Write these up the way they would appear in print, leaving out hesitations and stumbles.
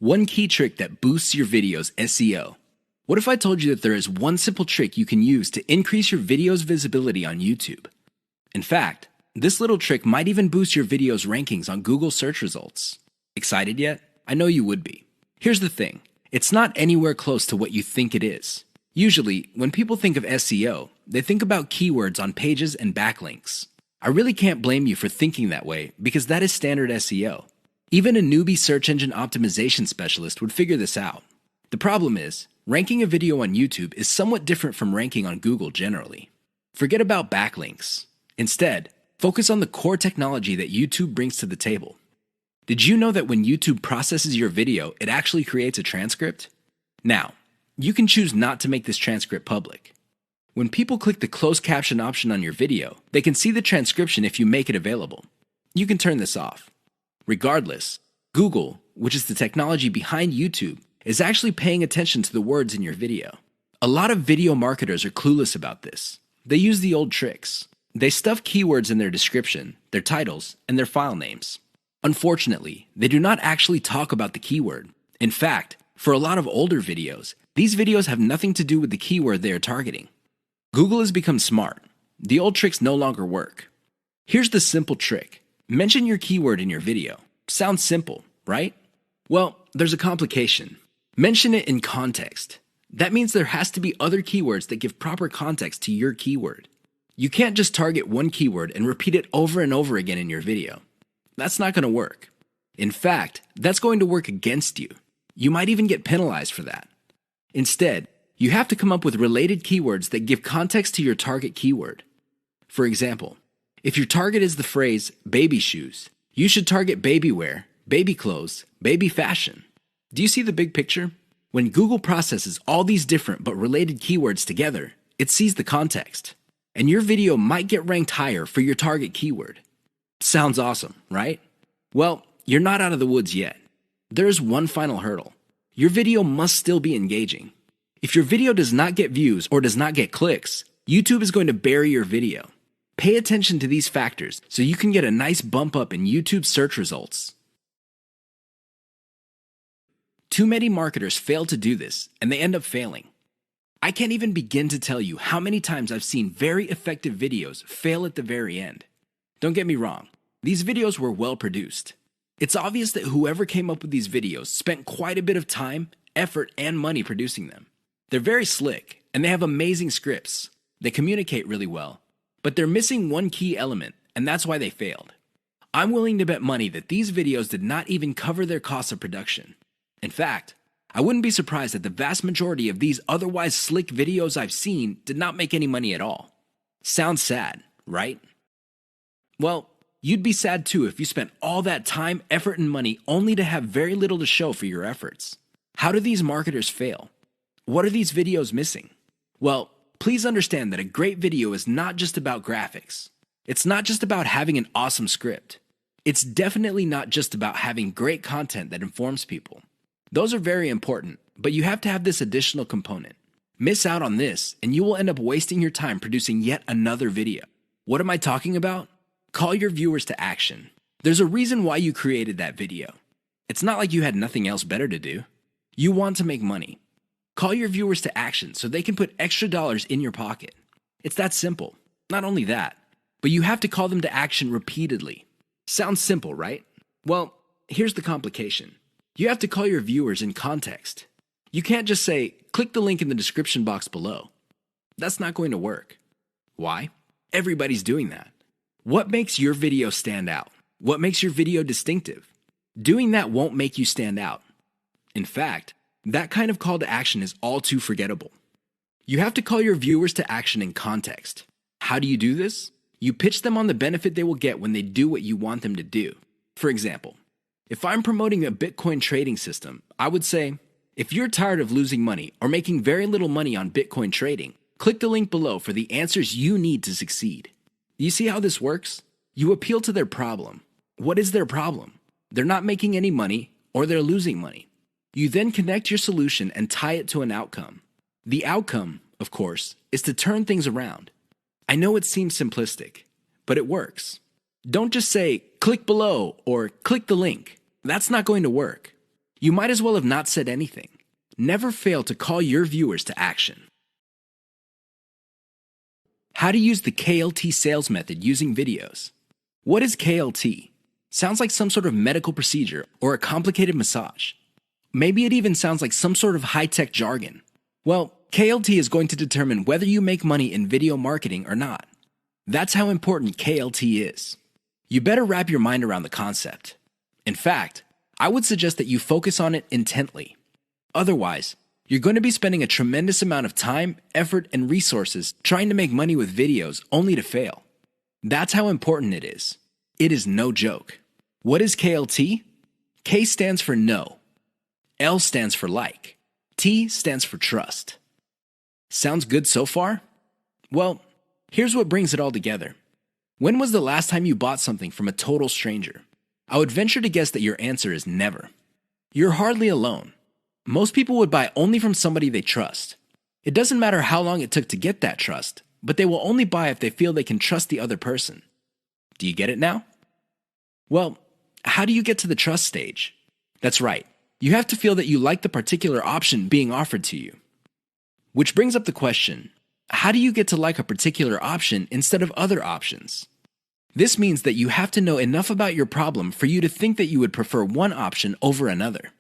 One key trick that boosts your video's SEO. What if I told you that there is one simple trick you can use to increase your video's visibility on YouTube? In fact, this little trick might even boost your video's rankings on Google search results. Excited yet? I know you would be. Here's the thing. It's not anywhere close to what you think it is. Usually, when people think of SEO, they think about keywords on pages and backlinks. I really can't blame you for thinking that way because that is standard SEO. Even a newbie search engine optimization specialist would figure this out. The problem is, ranking a video on YouTube is somewhat different from ranking on Google generally. Forget about backlinks. Instead, focus on the core technology that YouTube brings to the table. Did you know that when YouTube processes your video, it actually creates a transcript? Now, you can choose not to make this transcript public. When people click the closed caption option on your video, they can see the transcription if you make it available. You can turn this off. Regardless, Google, which is the technology behind YouTube, is actually paying attention to the words in your video. A lot of video marketers are clueless about this. They use the old tricks. They stuff keywords in their description, their titles, and their file names. Unfortunately, they do not actually talk about the keyword. In fact, for a lot of older videos, these videos have nothing to do with the keyword they are targeting. Google has become smart. The old tricks no longer work. Here's the simple trick. Mention your keyword in your video. Sounds simple, right? Well, there's a complication. Mention it in context. That means there has to be other keywords that give proper context to your keyword. You can't just target one keyword and repeat it over and over again in your video. That's not going to work. In fact, that's going to work against you. You might even get penalized for that. Instead, you have to come up with related keywords that give context to your target keyword. For example, if your target is the phrase baby shoes, you should target baby wear, baby clothes, baby fashion. Do you see the big picture? When Google processes all these different but related keywords together, it sees the context. And your video might get ranked higher for your target keyword. Sounds awesome, right? Well, you're not out of the woods yet. There's one final hurdle. Your video must still be engaging. If your video does not get views or does not get clicks, YouTube is going to bury your video. Pay attention to these factors so you can get a nice bump up in YouTube search results. Too many marketers fail to do this, and they end up failing. I can't even begin to tell you how many times I've seen very effective videos fail at the very end. Don't get me wrong, these videos were well produced. It's obvious that whoever came up with these videos spent quite a bit of time, effort, and money producing them. They're very slick, and they have amazing scripts. They communicate really well, but they're missing one key element, and that's why they failed. I'm willing to bet money that these videos did not even cover their costs of production. In fact, I wouldn't be surprised that the vast majority of these otherwise slick videos I've seen did not make any money at all. Sounds sad, right? Well, you'd be sad too if you spent all that time, effort, and money only to have very little to show for your efforts. How do these marketers fail? What are these videos missing? Well, please understand that a great video is not just about graphics. It's not just about having an awesome script. It's definitely not just about having great content that informs people. Those are very important, but you have to have this additional component. Miss out on this, and you will end up wasting your time producing yet another video. What am I talking about? Call your viewers to action. There's a reason why you created that video. It's not like you had nothing else better to do. You want to make money. Call your viewers to action so they can put extra dollars in your pocket. It's that simple. Not only that, but you have to call them to action repeatedly. Sounds simple, right? Well, here's the complication. You have to call your viewers in context. You can't just say, click the link in the description box below. That's not going to work. Why? Everybody's doing that. What makes your video stand out? What makes your video distinctive? Doing that won't make you stand out. In fact, that kind of call to action is all too forgettable. You have to call your viewers to action in context. How do you do this? You pitch them on the benefit they will get when they do what you want them to do. For example, if I'm promoting a Bitcoin trading system, I would say, if you're tired of losing money or making very little money on Bitcoin trading, click the link below for the answers you need to succeed. You see how this works? You appeal to their problem. What is their problem? They're not making any money or they're losing money. You then connect your solution and tie it to an outcome. The outcome, of course, is to turn things around. I know it seems simplistic, but it works. Don't just say, click below or click the link. That's not going to work. You might as well have not said anything. Never fail to call your viewers to action. How to use the KLT sales method using videos. What is KLT? Sounds like some sort of medical procedure or a complicated massage. Maybe it even sounds like some sort of high-tech jargon. Well, KLT is going to determine whether you make money in video marketing or not. That's how important KLT is. You better wrap your mind around the concept. In fact, I would suggest that you focus on it intently. Otherwise, you're going to be spending a tremendous amount of time, effort, and resources trying to make money with videos only to fail. That's how important it is. It is no joke. What is KLT? K stands for no. L stands for like. T stands for trust. Sounds good so far? Well, here's what brings it all together. When was the last time you bought something from a total stranger? I would venture to guess that your answer is never. You're hardly alone. Most people would buy only from somebody they trust. It doesn't matter how long it took to get that trust, but they will only buy if they feel they can trust the other person. Do you get it now? Well, how do you get to the trust stage? That's right. You have to feel that you like the particular option being offered to you. Which brings up the question, how do you get to like a particular option instead of other options? This means that you have to know enough about your problem for you to think that you would prefer one option over another.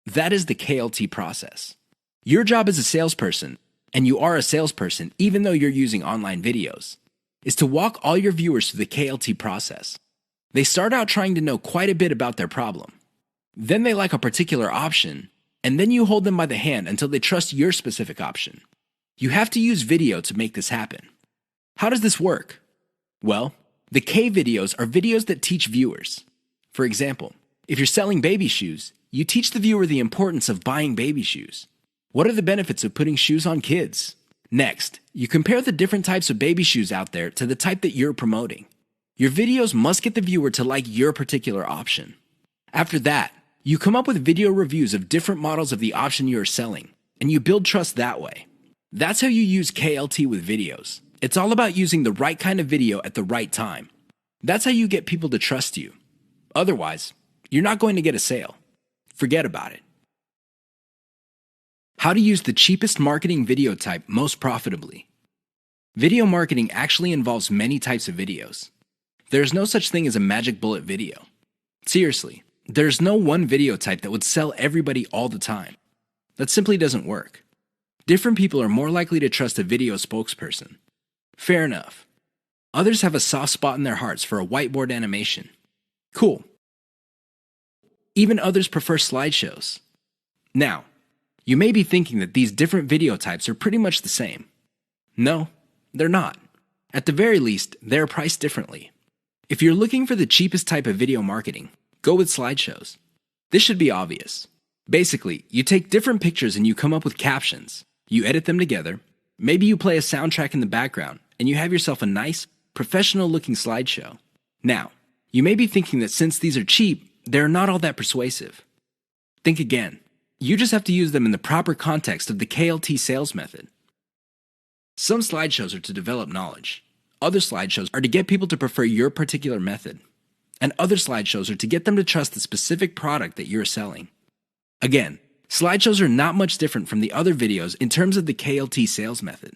That is the KLT process. Your job as a salesperson, and you are a salesperson even though you're using online videos, is to walk all your viewers through the KLT process. They start out trying to know quite a bit about their problem. Then they like a particular option, and then you hold them by the hand until they trust your specific option. You have to use video to make this happen. How does this work? Well, the K videos are videos that teach viewers. For example, if you're selling baby shoes, you teach the viewer the importance of buying baby shoes. What are the benefits of putting shoes on kids? Next, you compare the different types of baby shoes out there to the type that you're promoting. Your videos must get the viewer to like your particular option. After that, you come up with video reviews of different models of the option you are selling, and you build trust that way. That's how you use KLT with videos. It's all about using the right kind of video at the right time. That's how you get people to trust you. Otherwise, you're not going to get a sale. Forget about it. How to use the cheapest marketing video type most profitably. Video marketing actually involves many types of videos. There's no such thing as a magic bullet video. Seriously, there's no one video type that would sell everybody all the time. That simply doesn't work. Different people are more likely to trust a video spokesperson. Fair enough. Others have a soft spot in their hearts for a whiteboard animation. Cool. Even others prefer slideshows. Now, you may be thinking that these different video types are pretty much the same. No, they're not. At the very least, they're priced differently. If you're looking for the cheapest type of video marketing, go with slideshows. This should be obvious. Basically, you take different pictures and you come up with captions. You edit them together. Maybe you play a soundtrack in the background, and you have yourself a nice, professional-looking slideshow. Now, you may be thinking that since these are cheap, they're not all that persuasive. Think again. You just have to use them in the proper context of the KLT sales method. Some slideshows are to develop knowledge. Other slideshows are to get people to prefer your particular method. And other slideshows are to get them to trust the specific product that you're selling. Again, slideshows are not much different from the other videos in terms of the KLT sales method.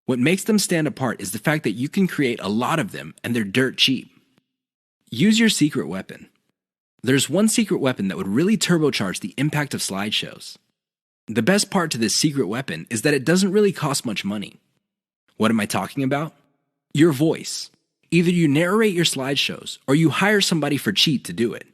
What makes them stand apart is the fact that you can create a lot of them and they're dirt cheap. Use your secret weapon. There's one secret weapon that would really turbocharge the impact of slideshows. The best part to this secret weapon is that it doesn't really cost much money. What am I talking about? Your voice. Either you narrate your slideshows or you hire somebody for cheap to do it.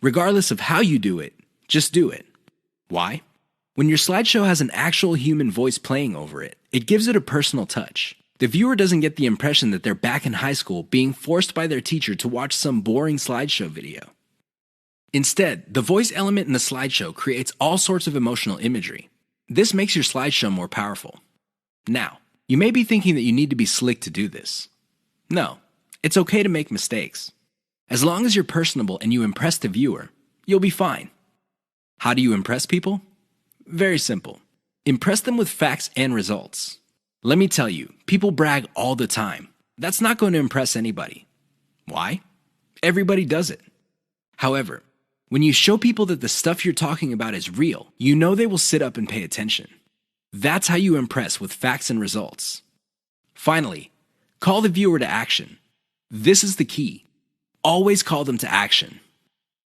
Regardless of how you do it, just do it. Why? When your slideshow has an actual human voice playing over it, it gives it a personal touch. The viewer doesn't get the impression that they're back in high school being forced by their teacher to watch some boring slideshow video. Instead, the voice element in the slideshow creates all sorts of emotional imagery. This makes your slideshow more powerful. Now, you may be thinking that you need to be slick to do this. No, it's okay to make mistakes. As long as you're personable and you impress the viewer, you'll be fine. How do you impress people? Very simple. Impress them with facts and results. Let me tell you, people brag all the time. That's not going to impress anybody. Why? Everybody does it. However, When you show people that the stuff you're talking about is real, you know they will sit up and pay attention. That's how you impress with facts and results. Finally, call the viewer to action. This is the key. Always call them to action.